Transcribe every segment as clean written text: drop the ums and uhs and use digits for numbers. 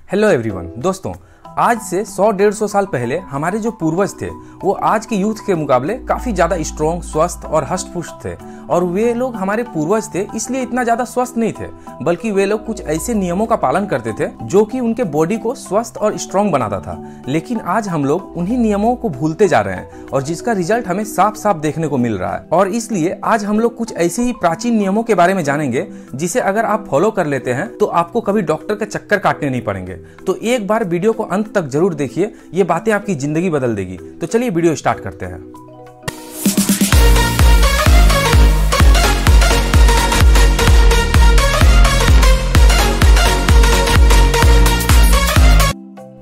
Hello everyone. दोस्तों, आज से 100-150 साल पहले हमारे जो पूर्वज थे वो आज के यूथ के मुकाबले काफी ज्यादा स्ट्रॉन्ग, स्वस्थ और हष्ट-पुष्ट थे। और वे लोग हमारे पूर्वज थे इसलिए इतना ज्यादा स्वस्थ नहीं थे, बल्कि वे लोग कुछ ऐसे नियमों का पालन करते थे जो कि उनके बॉडी को स्वस्थ और स्ट्रॉन्ग बनाता था। लेकिन आज हम लोग उन्हीं नियमों को भूलते जा रहे हैं और जिसका रिजल्ट हमें साफ साफ देखने को मिल रहा है। और इसलिए आज हम लोग कुछ ऐसे ही प्राचीन नियमों के बारे में जानेंगे जिसे अगर आप फॉलो कर लेते हैं तो आपको कभी डॉक्टर के चक्कर काटने नहीं पड़ेंगे। तो एक बार वीडियो को अंत तक जरूर देखिए, ये बातें आपकी जिंदगी बदल देगी। तो चलिए वीडियो स्टार्ट करते हैं।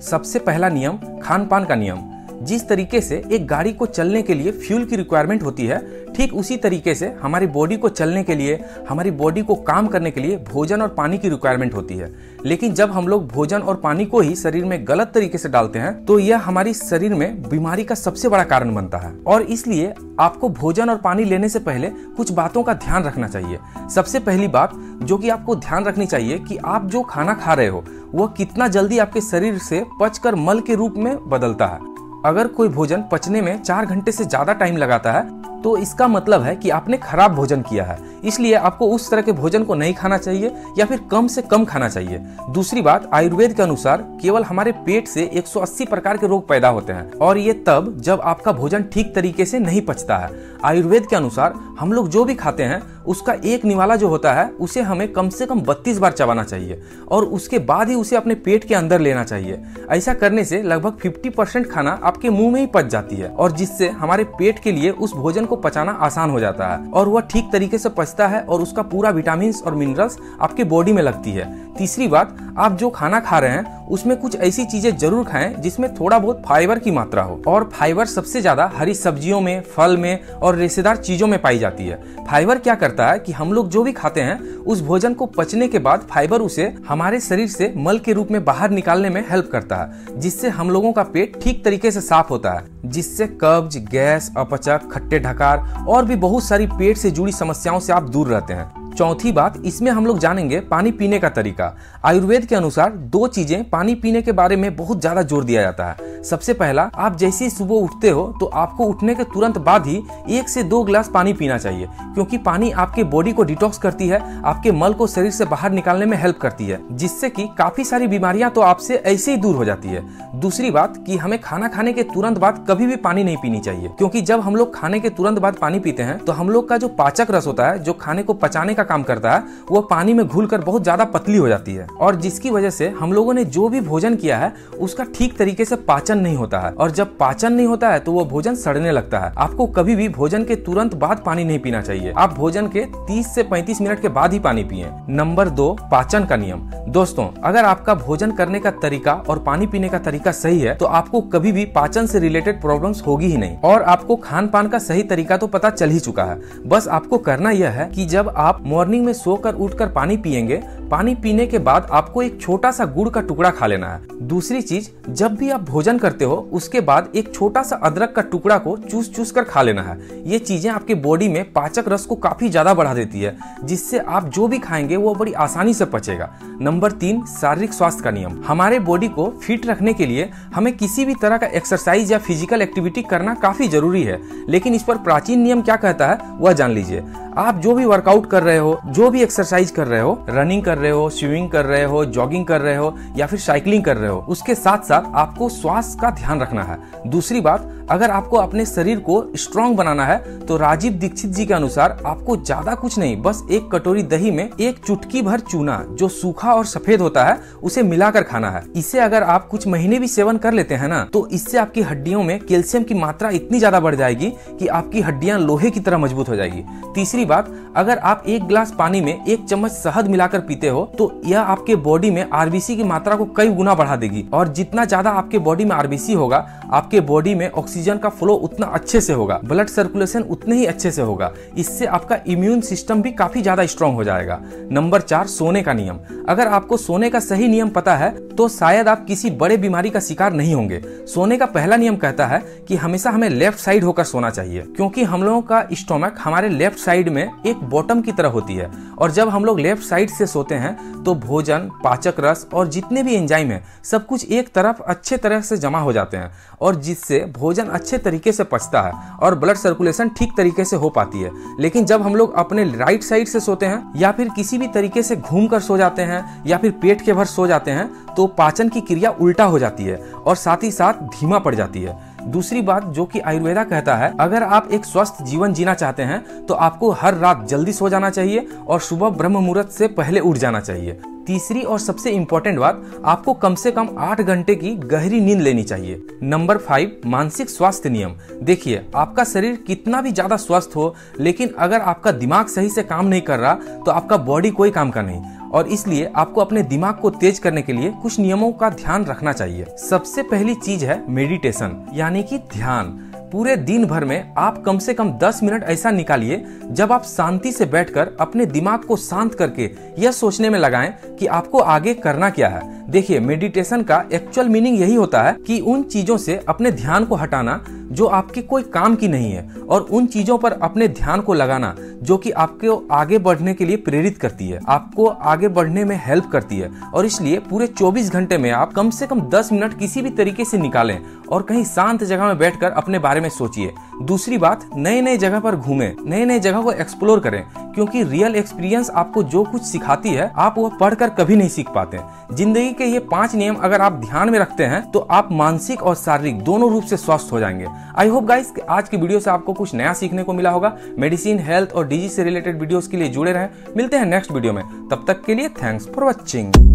सबसे पहला नियम, खान पान का नियम। जिस तरीके से एक गाड़ी को चलने के लिए फ्यूल की रिक्वायरमेंट होती है, ठीक उसी तरीके से हमारी बॉडी को चलने के लिए, हमारी बॉडी को काम करने के लिए भोजन और पानी की रिक्वायरमेंट होती है। लेकिन जब हम लोग भोजन और पानी को ही शरीर में गलत तरीके से डालते हैं तो यह हमारी शरीर में बीमारी का सबसे बड़ा कारण बनता है। और इसलिए आपको भोजन और पानी लेने से पहले कुछ बातों का ध्यान रखना चाहिए। सबसे पहली बात जो कि आपको ध्यान रखनी चाहिए कि आप जो खाना खा रहे हो वह कितना जल्दी आपके शरीर से पचकर मल के रूप में बदलता है। अगर कोई भोजन पचने में 4 घंटे से ज्यादा टाइम लगाता है तो इसका मतलब है कि आपने खराब भोजन किया है। इसलिए आपको उस तरह के भोजन को नहीं खाना चाहिए या फिर कम से कम खाना चाहिए। दूसरी बात, आयुर्वेद के अनुसार केवल हमारे पेट से 180 प्रकार के रोग पैदा होते हैं और ये तब जब आपका भोजन ठीक तरीके से नहीं पचता है। आयुर्वेद के अनुसार हम लोग जो भी खाते हैं उसका एक निवाला जो होता है उसे हमें कम से कम 32 बार चबाना चाहिए और उसके बाद ही उसे अपने पेट के अंदर लेना चाहिए। ऐसा करने से लगभग 50% खाना आपके मुंह में ही पच जाती है और जिससे हमारे पेट के लिए उस भोजन को पचाना आसान हो जाता है और वह ठीक तरीके से पचता है और उसका पूरा विटामिन और मिनरल्स आपके बॉडी में लगती है। तीसरी बात, आप जो खाना खा रहे हैं उसमें कुछ ऐसी चीजें जरूर खाएं जिसमें थोड़ा बहुत फाइबर की मात्रा हो। और फाइबर सबसे ज्यादा हरी सब्जियों में, फल में और रेशेदार चीजों में पाई जाती है। फाइबर क्या करता है कि हम लोग जो भी खाते हैं उस भोजन को पचने के बाद फाइबर उसे हमारे शरीर से मल के रूप में बाहर निकालने में हेल्प करता है, जिससे हम लोगों का पेट ठीक तरीके से साफ होता है, जिससे कब्ज, गैस, अपचक, खट्टे ढकार और भी बहुत सारी पेट से जुड़ी समस्याओं से आप दूर रहते हैं। चौथी बात, इसमें हम लोग जानेंगे पानी पीने का तरीका। आयुर्वेद के अनुसार 2 चीजें पानी पीने के बारे में बहुत ज्यादा जोर दिया जाता है। सबसे पहला, आप जैसे ही सुबह उठते हो तो आपको उठने के तुरंत बाद ही 1 से 2 गिलास पानी पीना चाहिए, क्योंकि पानी आपके बॉडी को डिटॉक्स करती है, आपके मल को शरीर से बाहर निकालने में हेल्प करती है, जिससे कि काफी सारी बीमारियां तो आपसे ऐसे ही दूर हो जाती है। दूसरी बात कि हमें खाना खाने के तुरंत बाद कभी भी पानी नहीं पीनी चाहिए, क्योंकि जब हम लोग खाने के तुरंत बाद पानी पीते हैं तो हम लोग का जो पाचक रस होता है, जो खाने को पचाने का काम करता है, वो पानी में घुलकर बहुत ज्यादा पतली हो जाती है और जिसकी वजह से हम लोगों ने जो भी भोजन किया है उसका ठीक तरीके से पाचन नहीं होता है और जब पाचन नहीं होता है तो वो भोजन सड़ने लगता है। आपको कभी भी भोजन के तुरंत बाद पानी नहीं पीना चाहिए। आप भोजन के 30 से 35 मिनट के बाद ही पानी पिएं। नंबर 2, पाचन का नियम। दोस्तों, अगर आपका भोजन करने का तरीका और पानी पीने का तरीका सही है तो आपको कभी भी पाचन से रिलेटेड प्रॉब्लम्स होगी ही नहीं और आपको खान पान का सही तरीका तो पता चल ही चुका है। बस आपको करना यह है कि जब आप मॉर्निंग में सोकर उठकर पानी पिएंगे, पानी पीने के बाद आपको एक छोटा सा गुड़ का टुकड़ा खा लेना है। दूसरी चीज, जब भी आप भोजन करते हो उसके बाद एक छोटा सा अदरक का टुकड़ा को चूस कर खा लेना है। ये चीजें आपके बॉडी में पाचक रस को काफी ज्यादा बढ़ा देती है, जिससे आप जो भी खाएंगे वो बड़ी आसानी से पचेगा। नंबर 3, शारीरिक स्वास्थ्य का नियम। हमारे बॉडी को फिट रखने के लिए हमें किसी भी तरह का एक्सरसाइज या फिजिकल एक्टिविटी करना काफी जरूरी है, लेकिन इस पर प्राचीन नियम क्या कहता है वह जान लीजिए। आप जो भी वर्कआउट कर रहे हो, जो भी एक्सरसाइज कर रहे हो, रनिंग कर रहे हो, स्विमिंग कर रहे हो, जॉगिंग कर रहे हो या फिर साइकिलिंग कर रहे हो, उसके साथ साथ आपको स्वास्थ्य का ध्यान रखना है। दूसरी बात, अगर आपको अपने शरीर को स्ट्रॉन्ग बनाना है तो राजीव दीक्षित जी के अनुसार आपको ज्यादा कुछ नहीं, बस 1 कटोरी दही में 1 चुटकी भर चूना जो सूखा और सफेद होता है उसे मिलाकर खाना है। इसे अगर आप कुछ महीने भी सेवन कर लेते हैं ना तो इससे आपकी हड्डियों में कैल्शियम की मात्रा इतनी ज्यादा बढ़ जाएगी कि आपकी हड्डियां लोहे की तरह मजबूत हो जाएगी। तीसरी बात, अगर आप 1 गिलास पानी में 1 चम्मच शहद मिलाकर पीते हो तो यह आपके बॉडी में आरबीसी की मात्रा को कई गुना बढ़ा देगी और जितना ज्यादा आपके बॉडी में आरबीसी होगा, आपके बॉडी में ऑक्सीजन का फ्लो उतना अच्छे से होगा, ब्लड सर्कुलेशन उतने ही अच्छे से होगा। इससे आपका इम्यून सिस्टम भी काफी ज्यादा स्ट्रांग हो जाएगा। नंबर 4, सोने का नियम। अगर आपको सोने का सही नियम पता है तो शायद आप किसी बड़े बीमारी का शिकार नहीं होंगे। सोने का पहला नियम कहता है कि हमेशा हमें लेफ्ट साइड होकर सोना चाहिए, क्योंकि हम लोगों का स्टोमक हमारे लेफ्ट साइड में एक बॉटम की तरह होती है, और जब हम लोग लेफ्ट साइड से सोते हैं तो भोजन, पाचक रस और जितने भी एंजाइम है सब कुछ एक तरफ अच्छे तरह से जमा हो जाते हैं, और जिससे भोजन अच्छे तरीके से पचता है और ब्लड सर्कुलेशन ठीक तरीके से हो पाती है। लेकिन जब हम लोग अपने राइट साइड से सोते हैं या फिर किसी भी तरीके से घूम कर सो जाते हैं या फिर पेट के भर सो जाते हैं तो पाचन की क्रिया उल्टा हो जाती है और साथ ही साथ धीमा पड़ जाती है। दूसरी बात जो कि आयुर्वेदा कहता है, अगर आप एक स्वस्थ जीवन जीना चाहते हैं तो आपको हर रात जल्दी सो जाना चाहिए और सुबह ब्रह्म मुहूर्त से पहले उठ जाना चाहिए। तीसरी और सबसे इंपॉर्टेंट बात, आपको कम से कम 8 घंटे की गहरी नींद लेनी चाहिए। नंबर 5, मानसिक स्वास्थ्य नियम। देखिए, आपका शरीर कितना भी ज्यादा स्वस्थ हो, लेकिन अगर आपका दिमाग सही से काम नहीं कर रहा तो आपका बॉडी कोई काम का नहीं, और इसलिए आपको अपने दिमाग को तेज करने के लिए कुछ नियमों का ध्यान रखना चाहिए। सबसे पहली चीज है मेडिटेशन, यानी कि ध्यान। पूरे दिन भर में आप कम से कम 10 मिनट ऐसा निकालिए जब आप शांति से बैठकर अपने दिमाग को शांत करके यह सोचने में लगाएं कि आपको आगे करना क्या है। देखिए, मेडिटेशन का एक्चुअल मीनिंग यही होता है कि उन चीजों से अपने ध्यान को हटाना जो आपके कोई काम की नहीं है, और उन चीजों पर अपने ध्यान को लगाना जो कि आपको आगे बढ़ने के लिए प्रेरित करती है, आपको आगे बढ़ने में हेल्प करती है। और इसलिए पूरे 24 घंटे में आप कम से कम 10 मिनट किसी भी तरीके से निकालें और कहीं शांत जगह में बैठकर अपने बारे में सोचिए। दूसरी बात, नए नए जगह पर घूमें, नए नए जगह को एक्सप्लोर करें, क्योंकि रियल एक्सपीरियंस आपको जो कुछ सिखाती है आप वो पढ़कर कभी नहीं सीख पाते। जिंदगी के ये 5 नियम अगर आप ध्यान में रखते हैं तो आप मानसिक और शारीरिक दोनों रूप से स्वस्थ हो जाएंगे। आई होप गाइस आज की वीडियो से आपको कुछ नया सीखने को मिला होगा। मेडिसिन, हेल्थ और डिजीज से रिलेटेड वीडियोस के लिए जुड़े रहें। मिलते हैं नेक्स्ट वीडियो में, तब तक के लिए थैंक्स फॉर वॉचिंग।